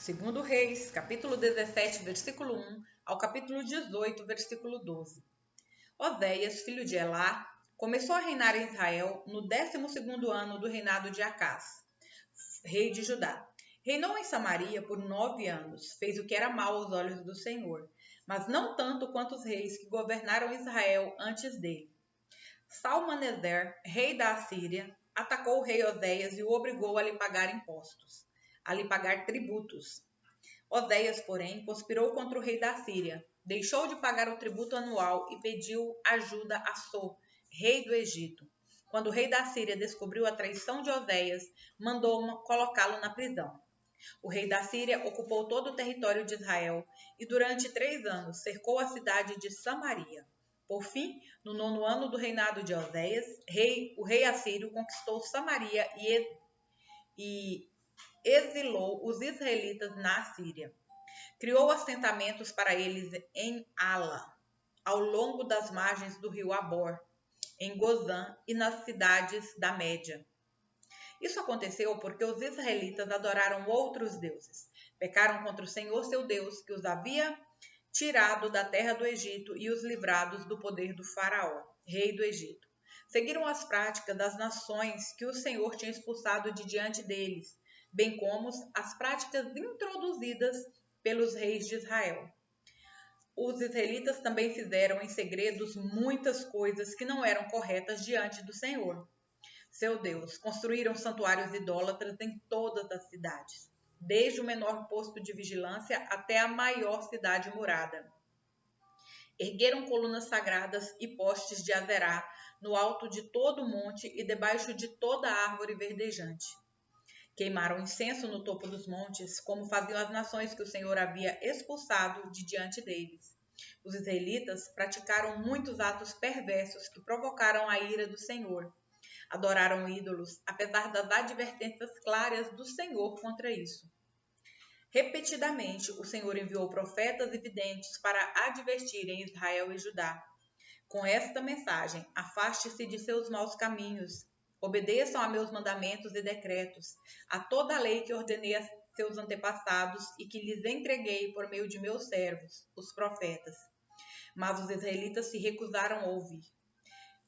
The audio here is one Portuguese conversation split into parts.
Segundo Reis, capítulo 17, versículo 1 ao capítulo 18, versículo 12. Oséias, filho de Elá, começou a reinar em Israel no 12º ano do reinado de Acás, rei de Judá. Reinou em Samaria por 9 anos, fez o que era mau aos olhos do Senhor, mas não tanto quanto os reis que governaram Israel antes dele. Salmaneser, rei da Assíria, atacou o rei Oséias e o obrigou a lhe pagar impostos, a lhe pagar tributos. Oséias, porém, conspirou contra o rei da Síria, deixou de pagar o tributo anual e pediu ajuda a So, rei do Egito. Quando o rei da Síria descobriu a traição de Oséias, mandou colocá-lo na prisão. O rei da Síria ocupou todo o território de Israel e durante 3 anos cercou a cidade de Samaria. Por fim, no 9º ano do reinado de Oséias, o rei assírio conquistou Samaria e exilou os israelitas na Síria. Criou assentamentos para eles em Ala, ao longo das margens do rio Abor, em Gozã e nas cidades da Média. Isso aconteceu porque os israelitas adoraram outros deuses. Pecaram contra o Senhor seu Deus, que os havia tirado da terra do Egito e os livrados do poder do faraó, rei do Egito. Seguiram as práticas das nações que o Senhor tinha expulsado de diante deles, bem como as práticas introduzidas pelos reis de Israel. Os israelitas também fizeram em segredos muitas coisas que não eram corretas diante do Senhor, seu Deus. Construíram santuários idólatras em todas as cidades, desde o menor posto de vigilância até a maior cidade murada. Ergueram colunas sagradas e postes de Azerá no alto de todo o monte e debaixo de toda árvore verdejante. Queimaram incenso no topo dos montes, como faziam as nações que o Senhor havia expulsado de diante deles. Os israelitas praticaram muitos atos perversos que provocaram a ira do Senhor. Adoraram ídolos, apesar das advertências claras do Senhor contra isso. Repetidamente, o Senhor enviou profetas e videntes para advertirem Israel e Judá. Com esta mensagem: afaste-se de seus maus caminhos. Obedeçam a meus mandamentos e decretos, a toda a lei que ordenei a seus antepassados e que lhes entreguei por meio de meus servos, os profetas. Mas os israelitas se recusaram a ouvir.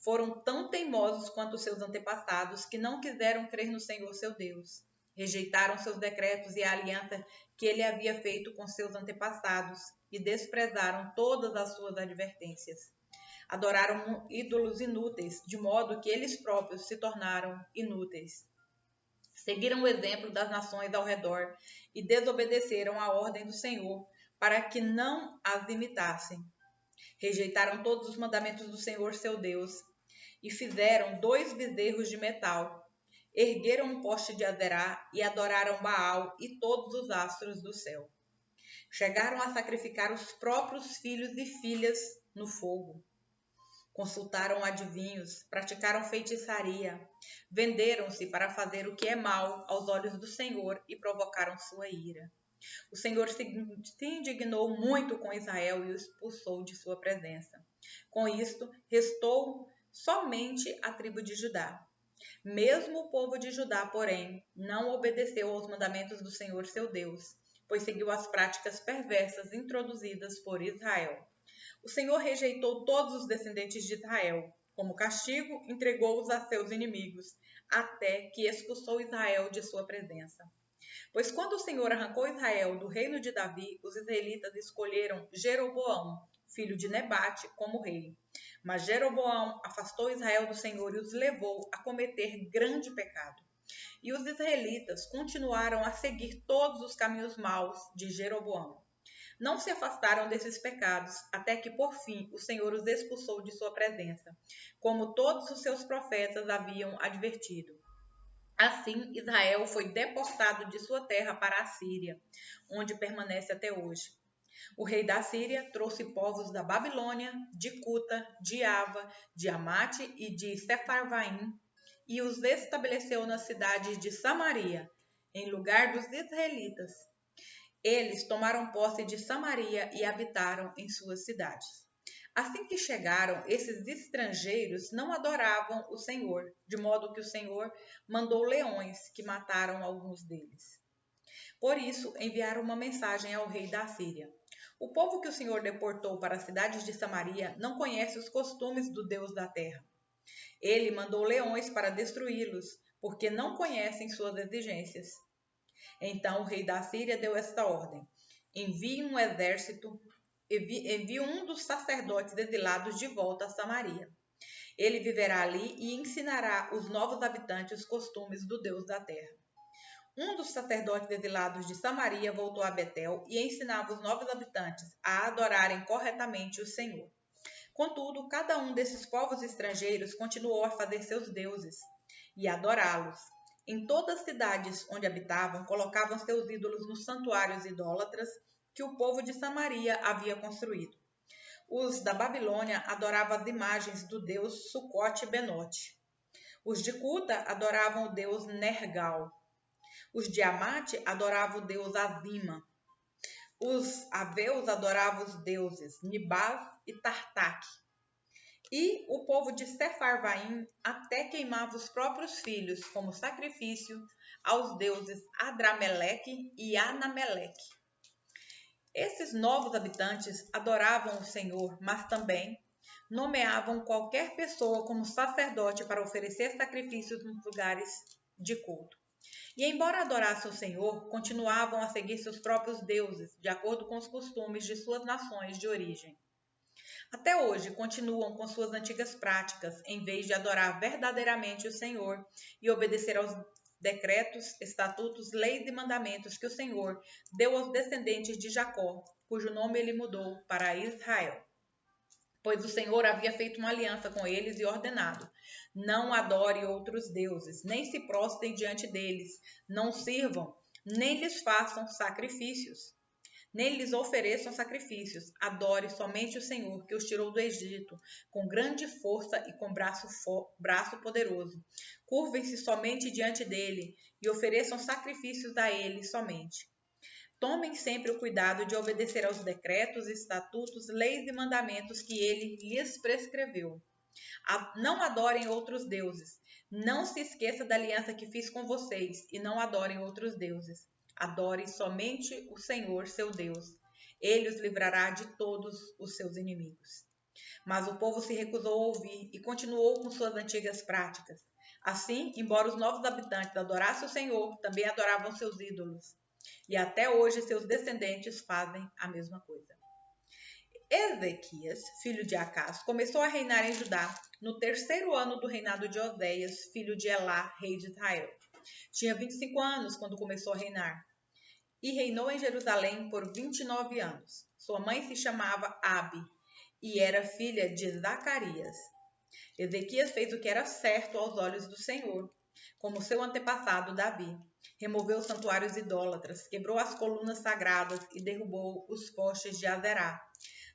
Foram tão teimosos quanto seus antepassados que não quiseram crer no Senhor seu Deus. Rejeitaram seus decretos e a aliança que ele havia feito com seus antepassados e desprezaram todas as suas advertências. Adoraram ídolos inúteis, de modo que eles próprios se tornaram inúteis. Seguiram o exemplo das nações ao redor e desobedeceram a ordem do Senhor para que não as imitassem. Rejeitaram todos os mandamentos do Senhor seu Deus e fizeram 2 bezerros de metal. Ergueram um poste de Azerá e adoraram Baal e todos os astros do céu. Chegaram a sacrificar os próprios filhos e filhas no fogo. Consultaram adivinhos, praticaram feitiçaria, venderam-se para fazer o que é mal aos olhos do Senhor e provocaram sua ira. O Senhor se indignou muito com Israel e o expulsou de sua presença. Com isto, restou somente a tribo de Judá. Mesmo o povo de Judá, porém, não obedeceu aos mandamentos do Senhor seu Deus, pois seguiu as práticas perversas introduzidas por Israel. O Senhor rejeitou todos os descendentes de Israel. Como castigo, entregou-os a seus inimigos, até que expulsou Israel de sua presença. Pois quando o Senhor arrancou Israel do reino de Davi, os israelitas escolheram Jeroboão, filho de Nebate, como rei. Mas Jeroboão afastou Israel do Senhor e os levou a cometer grande pecado. E os israelitas continuaram a seguir todos os caminhos maus de Jeroboão. Não se afastaram desses pecados, até que, por fim, o Senhor os expulsou de sua presença, como todos os seus profetas haviam advertido. Assim, Israel foi deportado de sua terra para a Síria, onde permanece até hoje. O rei da Síria trouxe povos da Babilônia, de Cuta, de Ava, de Amate e de Sefarvaim, e os estabeleceu nas cidades de Samaria, em lugar dos israelitas. Eles tomaram posse de Samaria e habitaram em suas cidades. Assim que chegaram, esses estrangeiros não adoravam o Senhor, de modo que o Senhor mandou leões que mataram alguns deles. Por isso, enviaram uma mensagem ao rei da Assíria. O povo que o Senhor deportou para as cidades de Samaria não conhece os costumes do Deus da terra. Ele mandou leões para destruí-los, porque não conhecem suas exigências. Então o rei da Síria deu esta ordem: envie um dos sacerdotes exilados de volta a Samaria. Ele viverá ali e ensinará os novos habitantes os costumes do Deus da terra. Um dos sacerdotes exilados de Samaria voltou a Betel e ensinava os novos habitantes a adorarem corretamente o Senhor. Contudo, cada um desses povos estrangeiros continuou a fazer seus deuses e adorá-los. Em todas as cidades onde habitavam, colocavam seus ídolos nos santuários idólatras que o povo de Samaria havia construído. Os da Babilônia adoravam as imagens do deus Sucote-Benote. Os de Cuta adoravam o deus Nergal. Os de Amate adoravam o deus Azima. Os aveus adoravam os deuses Nibás e Tartaque. E o povo de Sefarvaim até queimava os próprios filhos como sacrifício aos deuses Adrameleque e Anameleque. Esses novos habitantes adoravam o Senhor, mas também nomeavam qualquer pessoa como sacerdote para oferecer sacrifícios nos lugares de culto. E embora adorassem o Senhor, continuavam a seguir seus próprios deuses, de acordo com os costumes de suas nações de origem. Até hoje, continuam com suas antigas práticas, em vez de adorar verdadeiramente o Senhor e obedecer aos decretos, estatutos, leis e mandamentos que o Senhor deu aos descendentes de Jacó, cujo nome ele mudou para Israel. Pois o Senhor havia feito uma aliança com eles e ordenado: não adore outros deuses, nem se prostrem diante deles, não sirvam, nem lhes façam sacrifícios, nem lhes ofereçam sacrifícios. Adore somente o Senhor, que os tirou do Egito, com grande força e com braço poderoso. Curvem-se somente diante dele e ofereçam sacrifícios a ele somente. Tomem sempre o cuidado de obedecer aos decretos, estatutos, leis e mandamentos que ele lhes prescreveu. Não adorem outros deuses. Não se esqueça da aliança que fiz com vocês e não adorem outros deuses. Adorem somente o Senhor, seu Deus. Ele os livrará de todos os seus inimigos. Mas o povo se recusou a ouvir e continuou com suas antigas práticas. Assim, embora os novos habitantes adorassem o Senhor, também adoravam seus ídolos. E até hoje seus descendentes fazem a mesma coisa. Ezequias, filho de Acás, começou a reinar em Judá no 3º ano do reinado de Oséias, filho de Elá, rei de Israel. Tinha 25 anos quando começou a reinar e reinou em Jerusalém por 29 anos. Sua mãe se chamava Abi e era filha de Zacarias. Ezequias fez o que era certo aos olhos do Senhor, como seu antepassado Davi. Removeu os santuários idólatras, quebrou as colunas sagradas e derrubou os postes de Azerá.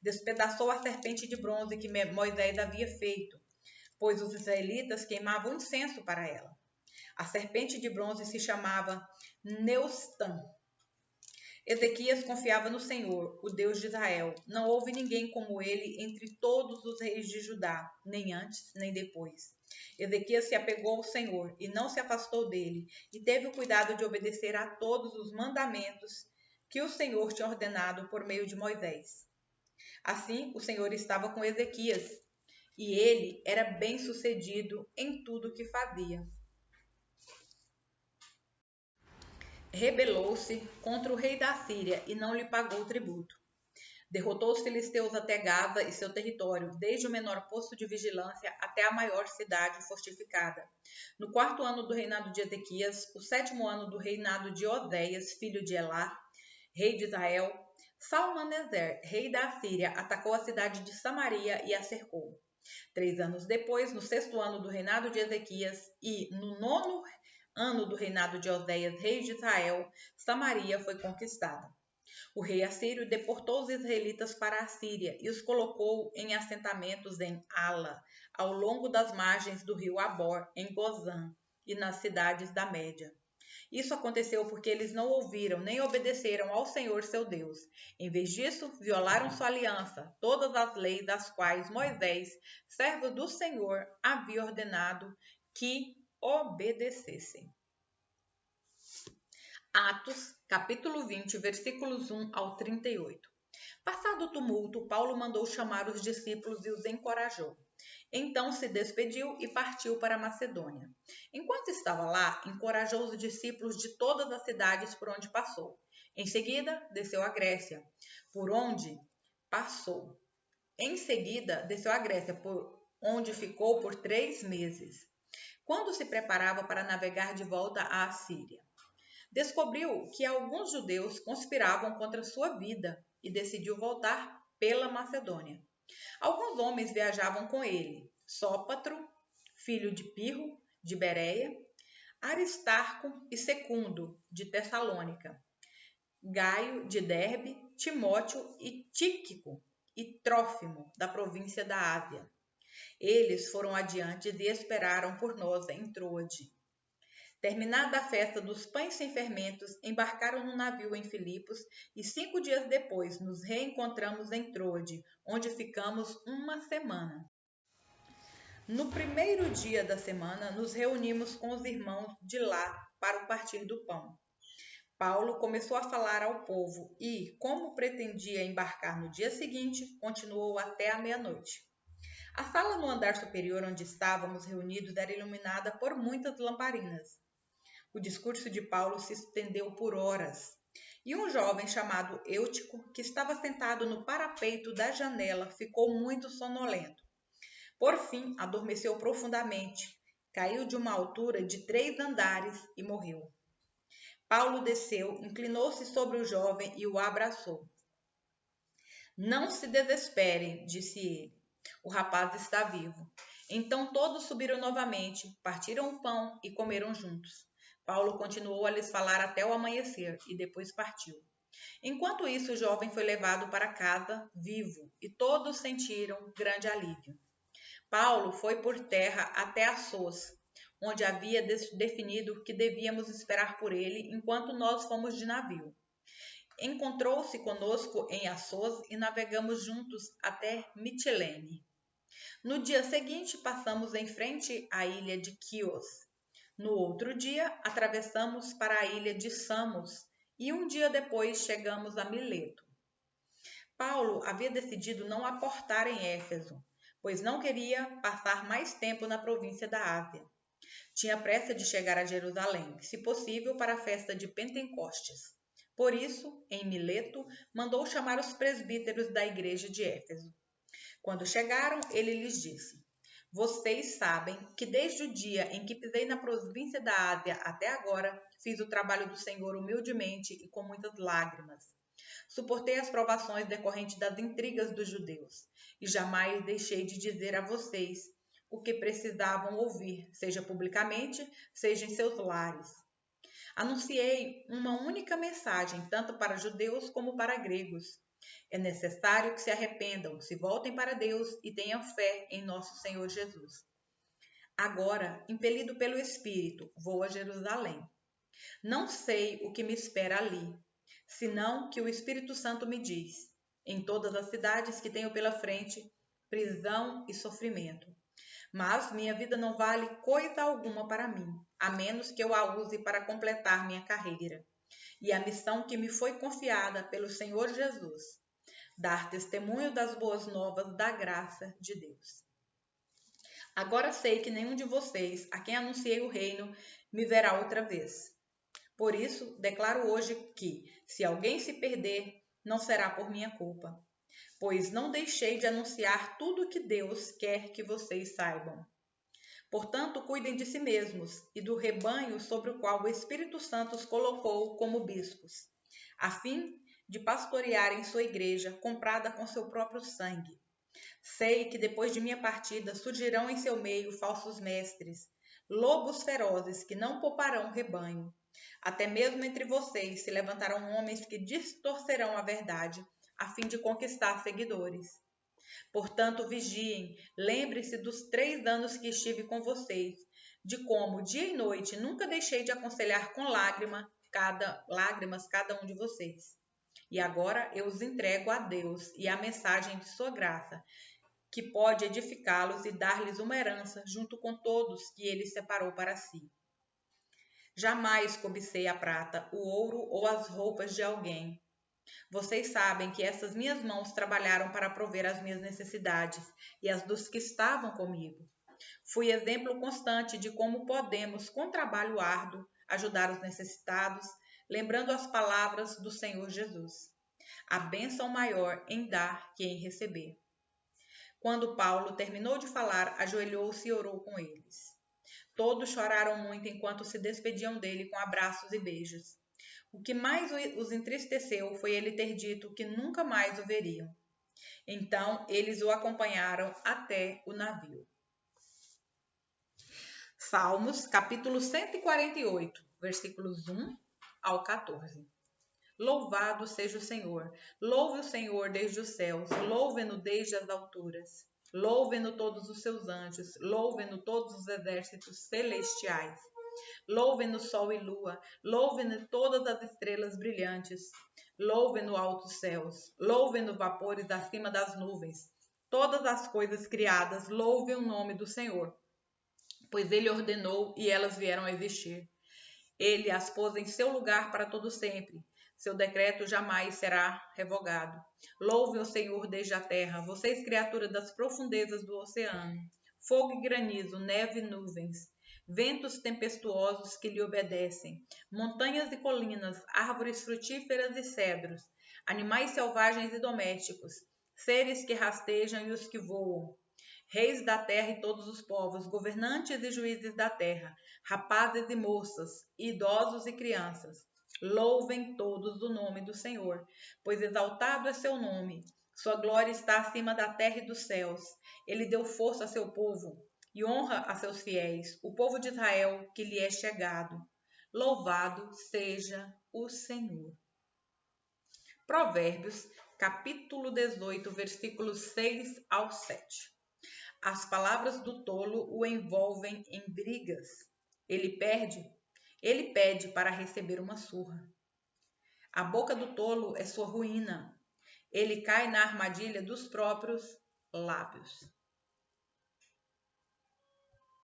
Despedaçou a serpente de bronze que Moisés havia feito, pois os israelitas queimavam incenso para ela. A serpente de bronze se chamava Neustã. Ezequias confiava no Senhor, o Deus de Israel. Não houve ninguém como ele entre todos os reis de Judá, nem antes nem depois. Ezequias se apegou ao Senhor e não se afastou dele, e teve o cuidado de obedecer a todos os mandamentos que o Senhor tinha ordenado por meio de Moisés. Assim, o Senhor estava com Ezequias, e ele era bem-sucedido em tudo o que fazia. Rebelou-se contra o rei da Síria e não lhe pagou tributo. Derrotou os filisteus até Gaza e seu território, desde o menor posto de vigilância até a maior cidade fortificada. No 4º ano do reinado de Ezequias, o 7º ano do reinado de Oséias, filho de Elá, rei de Israel, Salmaneser, rei da Síria, atacou a cidade de Samaria e a cercou. 3 anos depois, no 6º ano do reinado de Ezequias e no 9º ano do reinado de Oséias, rei de Israel, Samaria foi conquistada. O rei assírio deportou os israelitas para a Síria e os colocou em assentamentos em Ala, ao longo das margens do rio Abor, em Gozã e nas cidades da Média. Isso aconteceu porque eles não ouviram nem obedeceram ao Senhor seu Deus. Em vez disso, violaram sua aliança, todas as leis das quais Moisés, servo do Senhor, havia ordenado que obedecessem. Atos, capítulo 20, versículos 1 ao 38. Passado o tumulto, Paulo mandou chamar os discípulos e os encorajou. Então se despediu e partiu para a Macedônia. Enquanto estava lá, encorajou os discípulos de todas as cidades por onde passou. Em seguida, desceu à Grécia, por onde ficou por 3 meses. Quando se preparava para navegar de volta à Assíria, descobriu que alguns judeus conspiravam contra sua vida e decidiu voltar pela Macedônia. Alguns homens viajavam com ele: Sópatro, filho de Pirro, de Bereia, Aristarco e Secundo, de Tessalônica, Gaio, de Derbe, Timóteo e Tíquico e Trófimo, da província da Ásia. Eles foram adiante e esperaram por nós em Troade. Terminada a festa dos pães sem fermentos, embarcaram no navio em Filipos e 5 dias depois nos reencontramos em Troade, onde ficamos uma semana. No primeiro dia da semana, nos reunimos com os irmãos de lá para o partir do pão. Paulo começou a falar ao povo e, como pretendia embarcar no dia seguinte, continuou até a meia-noite. A sala no andar superior onde estávamos reunidos era iluminada por muitas lamparinas. O discurso de Paulo se estendeu por horas, e um jovem chamado Eutico, que estava sentado no parapeito da janela, ficou muito sonolento. Por fim, adormeceu profundamente, caiu de uma altura de 3 andares e morreu. Paulo desceu, inclinou-se sobre o jovem e o abraçou. Não se desesperem, disse ele. O rapaz está vivo. Então todos subiram novamente, partiram o pão e comeram juntos. Paulo continuou a lhes falar até o amanhecer e depois partiu. Enquanto isso, o jovem foi levado para casa, vivo, e todos sentiram grande alívio. Paulo foi por terra até Assos, onde havia definido que devíamos esperar por ele enquanto nós fomos de navio. Encontrou-se conosco em Assos e navegamos juntos até Mitilene. No dia seguinte, passamos em frente à ilha de Quios. No outro dia, atravessamos para a ilha de Samos e um dia depois chegamos a Mileto. Paulo havia decidido não aportar em Éfeso, pois não queria passar mais tempo na província da Ásia. Tinha pressa de chegar a Jerusalém, se possível para a festa de Pentecostes. Por isso, em Mileto, mandou chamar os presbíteros da igreja de Éfeso. Quando chegaram, ele lhes disse: Vocês sabem que desde o dia em que pisei na província da Ásia até agora, fiz o trabalho do Senhor humildemente e com muitas lágrimas. Suportei as provações decorrentes das intrigas dos judeus, e jamais deixei de dizer a vocês o que precisavam ouvir, seja publicamente, seja em seus lares. Anunciei uma única mensagem, tanto para judeus como para gregos. É necessário que se arrependam, se voltem para Deus e tenham fé em nosso Senhor Jesus. Agora, impelido pelo Espírito, vou a Jerusalém. Não sei o que me espera ali, senão que o Espírito Santo me diz: em todas as cidades que tenho pela frente, prisão e sofrimento. Mas minha vida não vale coisa alguma para mim, a menos que eu a use para completar minha carreira e a missão que me foi confiada pelo Senhor Jesus: dar testemunho das boas novas da graça de Deus. Agora sei que nenhum de vocês, a quem anunciei o reino, me verá outra vez. Por isso, declaro hoje que, se alguém se perder, não será por minha culpa, pois não deixei de anunciar tudo o que Deus quer que vocês saibam. Portanto, cuidem de si mesmos e do rebanho sobre o qual o Espírito Santo os colocou como bispos, a fim de pastorearem sua igreja, comprada com seu próprio sangue. Sei que depois de minha partida surgirão em seu meio falsos mestres, lobos ferozes que não pouparão o rebanho. Até mesmo entre vocês se levantarão homens que distorcerão a verdade, a fim de conquistar seguidores. Portanto, vigiem, lembre-se dos 3 anos que estive com vocês, de como, dia e noite, nunca deixei de aconselhar com lágrimas cada um de vocês. E agora eu os entrego a Deus e à mensagem de sua graça, que pode edificá-los e dar-lhes uma herança junto com todos que ele separou para si. Jamais cobicei a prata, o ouro ou as roupas de alguém. Vocês sabem que essas minhas mãos trabalharam para prover as minhas necessidades e as dos que estavam comigo. Fui exemplo constante de como podemos, com trabalho árduo, ajudar os necessitados, lembrando as palavras do Senhor Jesus. A bênção maior em dar que em receber. Quando Paulo terminou de falar, ajoelhou-se e orou com eles. Todos choraram muito enquanto se despediam dele com abraços e beijos. O que mais os entristeceu foi ele ter dito que nunca mais o veriam. Então eles o acompanharam até o navio. Salmos, capítulo 148, versículos 1 ao 14. Louvado seja o Senhor. Louve o Senhor desde os céus. Louve-no desde as alturas. Louve-no todos os seus anjos. Louve-no todos os exércitos celestiais. Louve-no sol e lua. Louve-no todas as estrelas brilhantes. Louve-no altos céus. Louve-no vapores acima das nuvens. Todas as coisas criadas louvem o nome do Senhor, pois ele ordenou e elas vieram a existir. Ele as pôs em seu lugar para todo sempre. Seu decreto jamais será revogado. Louve o Senhor desde a terra, vocês criaturas das profundezas do oceano. Fogo e granizo, neve e nuvens, ventos tempestuosos que lhe obedecem, montanhas e colinas, árvores frutíferas e cedros, animais selvagens e domésticos, seres que rastejam e os que voam, reis da terra e todos os povos, governantes e juízes da terra, rapazes e moças, idosos e crianças. Louvem todos o nome do Senhor, pois exaltado é seu nome. Sua glória está acima da terra e dos céus. Ele deu força a seu povo e honra a seus fiéis, o povo de Israel que lhe é chegado. Louvado seja o Senhor. Provérbios, capítulo 18, versículos 6 ao 7. As palavras do tolo o envolvem em brigas. Ele pede para receber uma surra. A boca do tolo é sua ruína. Ele cai na armadilha dos próprios lábios.